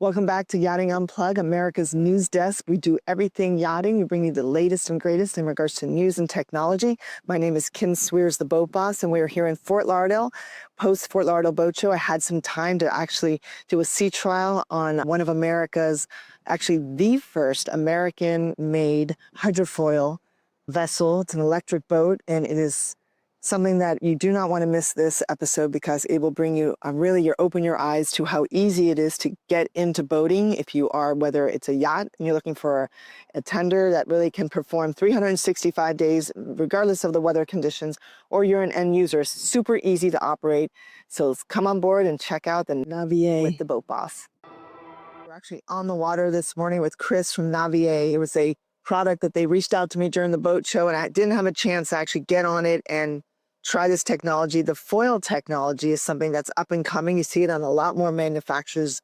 Welcome back to Yachting Unplugged, America's news desk. We do everything yachting. We bring you the latest and greatest in regards to news and technology. My name is Kim Sweers, the boat boss, and we are here in Fort Lauderdale, post Fort Lauderdale Boat Show. I had some time to actually do a sea trial on one of America's, actually the first American-made hydrofoil vessel. It's an electric boat, and it is something that you do not want to miss this episode because it will bring you you open your eyes to how easy it is to get into boating if you are, whether it's a yacht and you're looking for a tender that really can perform 365 days regardless of the weather conditions, or you're an end user. It's super easy to operate. So come on board and check out the NAVIER with the boat boss. We're actually on the water this morning with Chris from NAVIER. It was a product that they reached out to me during the boat show, and I didn't have a chance to actually get on it and try this technology. The foil technology is something that's up and coming. You see it on a lot more manufacturers.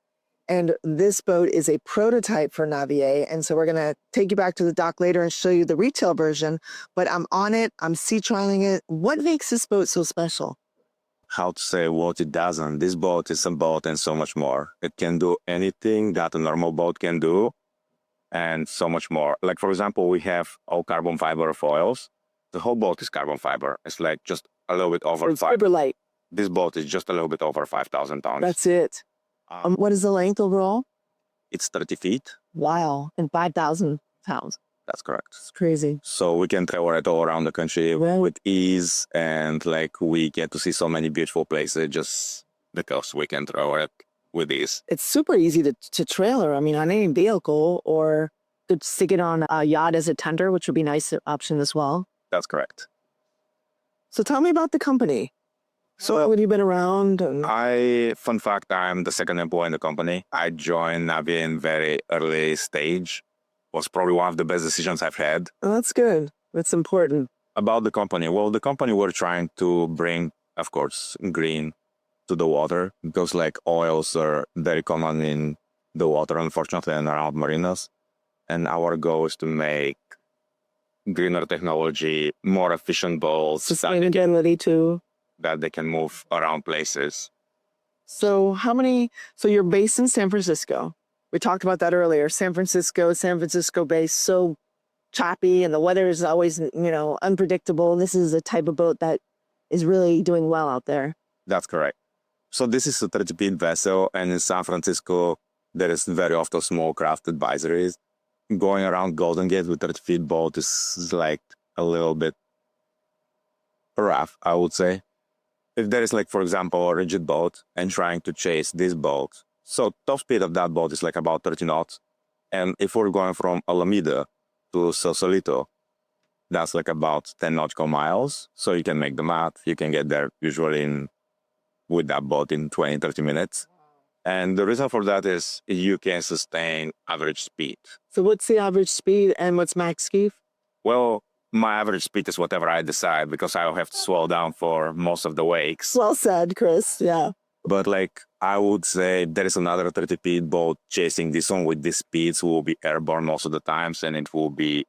And this boat is a prototype for NAVIER. And so we're going to take you back to the dock later and show you the retail version. But I'm on it. I'm sea trialing it. What makes this boat so special? How to say what it doesn't. This boat is a boat and so much more. It can do anything that a normal boat can do and so much more. Like, for example, we have all carbon fiber foils. The whole boat is carbon fiber. It's like just a little bit over It's super light. This boat is just a little bit over 5,000 pounds. That's it. What is the length overall? It's 30 feet. Wow. And 5,000 pounds. That's correct. It's crazy. So we can travel it all around the country with ease, and like we get to see so many beautiful places just because we can travel it with ease. It's super easy to trailer. I mean, on any vehicle, or to stick it on a yacht as a tender, which would be a nice option as well. That's correct. So tell me about the company. So how have you been around? Fun fact, I'm the second employee in the company. I joined NAVIER in very early stage. Was probably one of the best decisions I've had. Oh, that's good. That's important. About the company. Well, the company we're trying to bring, of course, green to the water, because like oils are very common in the water, unfortunately, and around marinas. And our goal is to make greener technology, more efficient boats. Sustainability too. That they can move around places. So you're based in San Francisco. We talked about that earlier. San Francisco Bay, so choppy, and the weather is always, unpredictable. This is a type of boat that is really doing well out there. That's correct. So this is a 30-feet vessel, and in San Francisco, there is very often small craft advisories. Going around Golden Gate with 30-feet boat is like a little bit rough, I would say. If there is like, for example, a rigid boat and trying to chase this boat, so top speed of that boat is like about 30 knots. And if we're going from Alameda to Sausalito, that's like about 10 nautical miles. So you can make the math. You can get there usually with that boat in 20, 30 minutes. And the reason for that is you can sustain average speed. So what's the average speed and what's max speed? Well, my average speed is whatever I decide, because I'll have to slow down for most of the wakes. Well said, Chris. Yeah. But like, I would say there is another 30-feet boat chasing this one with these speeds who will be airborne most of the times, and it will be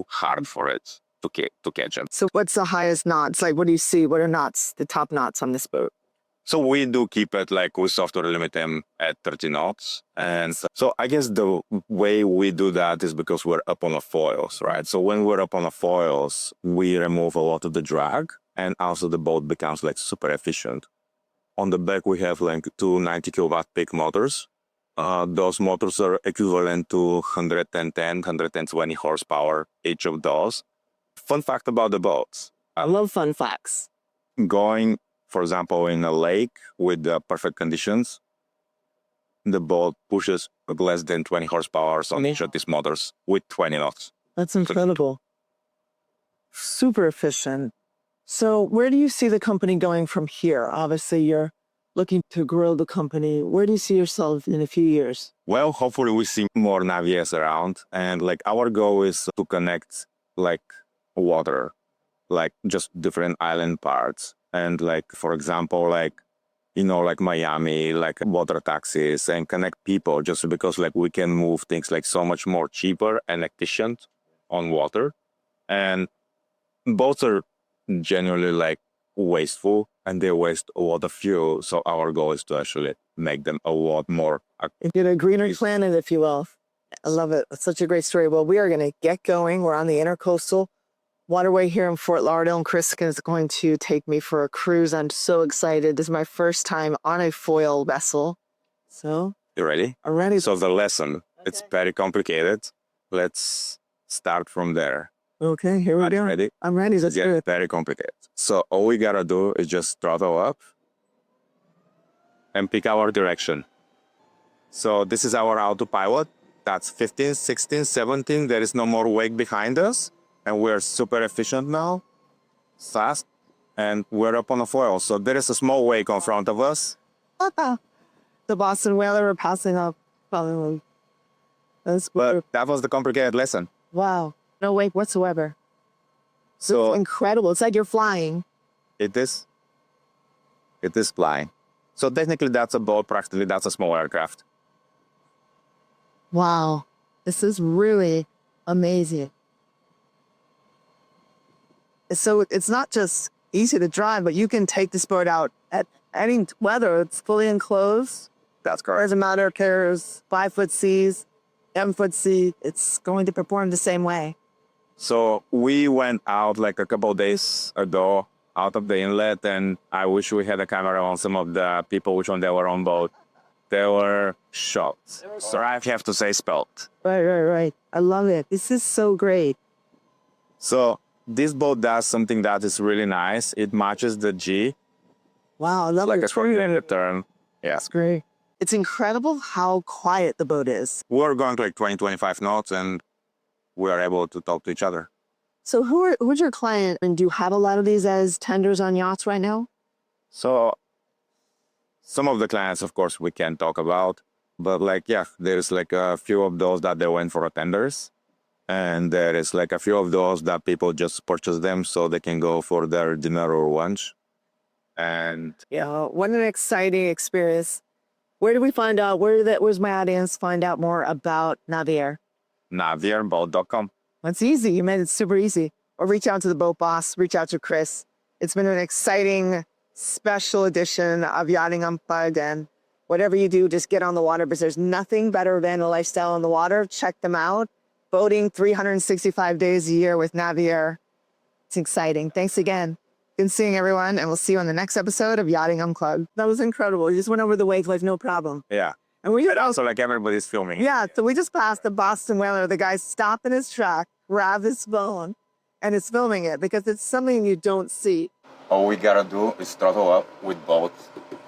hard for it to catch it. So what's the highest knots? Like, what do you see? What are knots, the top knots on this boat? So we do keep it like we software limit them at 30 knots. And so I guess the way we do that is because we're up on the foils, right? So when we're up on the foils, we remove a lot of the drag, and also the boat becomes like super efficient. On the back, we have like two 90 kilowatt peak motors. Those motors are equivalent to 110, 120 horsepower, each of those. Fun fact about the boats. I love fun facts. Going, for example, in a lake with perfect conditions, the boat pushes less than 20 horsepower on each of these motors with 20 knots. That's incredible. Super efficient. So where do you see the company going from here? Obviously, you're looking to grow the company. Where do you see yourself in a few years? Well, hopefully we see more NAVIERs around. And like our goal is to connect like water, like just different island parts. And like, for example, like Miami, like water taxis, and connect people, just because like we can move things like so much more cheaper and efficient on water. And boats are generally like wasteful and they waste a lot of fuel. So our goal is to actually make them a lot more. Get a greener planet, if you will. I love it. It's such a great story. Well, we are going to get going. We're on the intercoastal waterway here in Fort Lauderdale, and Chris is going to take me for a cruise. I'm so excited. This is my first time on a foil vessel. So, you ready? I'm ready. So the lesson, it's very complicated. Let's start from there. Okay, here we go. Ready? I'm ready. Let's do it. Very complicated. So all we gotta do is just throttle up and pick our direction. So this is our autopilot. That's 15, 16, 17. There is no more wake behind us. And we're super efficient now, fast, and we're up on a foil. So there is a small wake in front of us. The Boston whaler are passing up. That's But that was the complicated lesson. wow. No wake whatsoever. So Incredible. It's like you're flying. it is flying. So technically that's a boat, practically that's a small aircraft. Wow. This is really amazing. So it's not just easy to drive, but you can take this boat out at any weather. It's fully enclosed. That's correct. Doesn't matter if there's 5-foot seas, 7-foot sea. It's going to perform the same way. So we went out like a couple of days ago out of the inlet, and I wish we had a camera on some of the people which on they were on boat. They were shocked. So I have to say spelt. Right. I love it. This is so great. So this boat does something that is really nice. It matches the G. Wow, I love Like it. a stroke in the turn. Yeah. That's great. It's incredible how quiet the boat is. We're going like 20, 25 knots, and we are able to talk to each other. So who's your client, and do you have a lot of these as tenders on yachts right now? So some of the clients, of course, we can't talk about, but like, yeah, there's like a few of those that they went for tenders. And there is like a few of those that people just purchase them so they can go for their dinner or lunch. And Yeah, what an exciting experience. Where do we find out? Where's my audience find out more about NAVIER? NAVIERboat.com. It's easy. You made it super easy. Or reach out to the boat boss, reach out to Chris. It's been an exciting special edition of Yachting Unplugged, and whatever you do, just get on the water because there's nothing better than a lifestyle on the water. Check them out. Boating 365 days a year with NAVIER. It's exciting. Thanks again. Good seeing everyone, and we'll see you on the next episode of Yachting Unplugged. That was incredible. You just went over the wake like no problem. Yeah. And we But also like everybody's filming. yeah, so we just passed the Boston whaler. The guy stopped in his track, grabbed his phone, and is filming it because it's something you don't see. All we gotta do is throttle up with both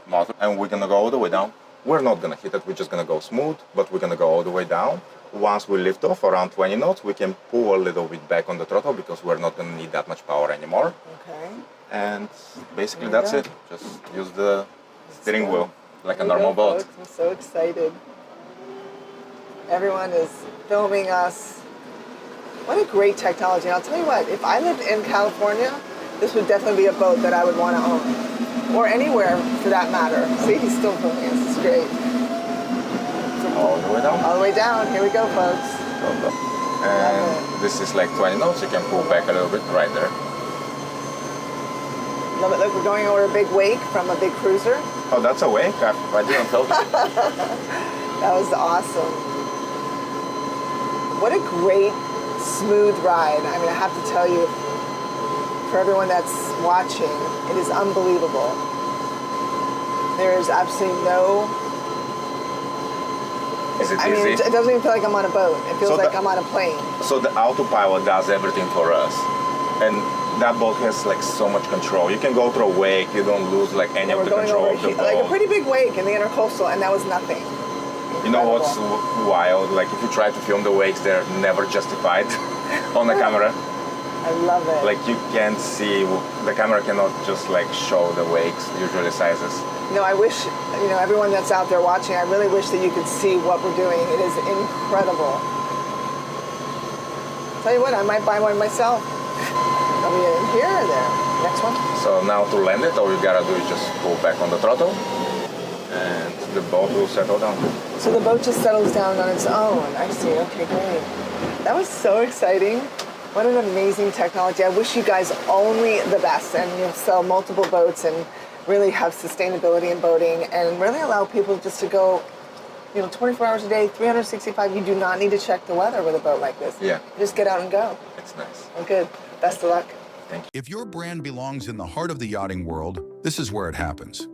motor, and we're gonna go all the way down. We're not gonna hit it, we're just gonna go smooth, but we're gonna go all the way down. Once we lift off around 20 knots, we can pull a little bit back on the throttle because we're not gonna need that much power anymore. Okay. And basically that's it. Just use the steering wheel like a normal boat. I'm so excited. Everyone is filming us. What a great technology. And I'll tell you what, if I lived in California, this would definitely be a boat that I would want to own. Or anywhere for that matter. See, he's still filming us. This is great. All the way down. All the way down. Here we go, folks. And this is like 20 knots. You can pull back a little bit right there. Love it. Look, we're going over a big wake from a big cruiser. Oh, that's a wake? I didn't tell you. That was awesome. What a great, smooth ride. I mean, I have to tell you, for everyone that's watching, it is unbelievable. There is absolutely no... Is it I mean, easy? it doesn't even feel like I'm on a boat. It feels So like I'm on a plane. So the autopilot does everything for us. And that boat has like so much control. You can go through a wake, you don't lose like any of the control of the boat. Like a pretty big wake in the intercoastal, and that was nothing. You know what's wild? Like if you try to film the wakes, they're never justified on the camera. I love it. Like you can't see, the camera cannot just like show the wakes, usually sizes. No, I wish, everyone that's out there watching, I really wish that you could see what we're doing. It is incredible. Tell you what, I might buy one myself. Are we in here or there? Next one? So now to land it, all you gotta do is just pull back on the throttle and the boat will settle down. So the boat just settles down on its own. I see, okay, great. That was so exciting. What an amazing technology. I wish you guys only the best and sell multiple boats and really have sustainability in boating and really allow people just to go, 24 hours a day, 365. You do not need to check the weather with a boat like this. Yeah. Just get out and go. It's nice. Oh, good. Best of luck. Thank you. If your brand belongs in the heart of the yachting world, this is where it happens.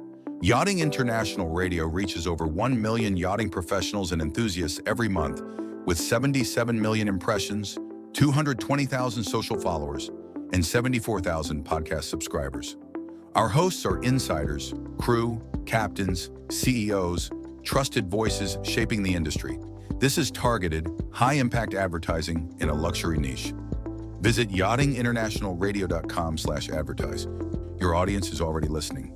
Yachting International Radio reaches over 1 million yachting professionals and enthusiasts every month, with 77 million impressions, 220,000 social followers, and 74,000 podcast subscribers. Our hosts are insiders, crew, captains, CEOs, trusted voices shaping the industry. This is targeted, high-impact advertising in a luxury niche. Visit yachtinginternationalradio.com/advertise. Your audience is already listening.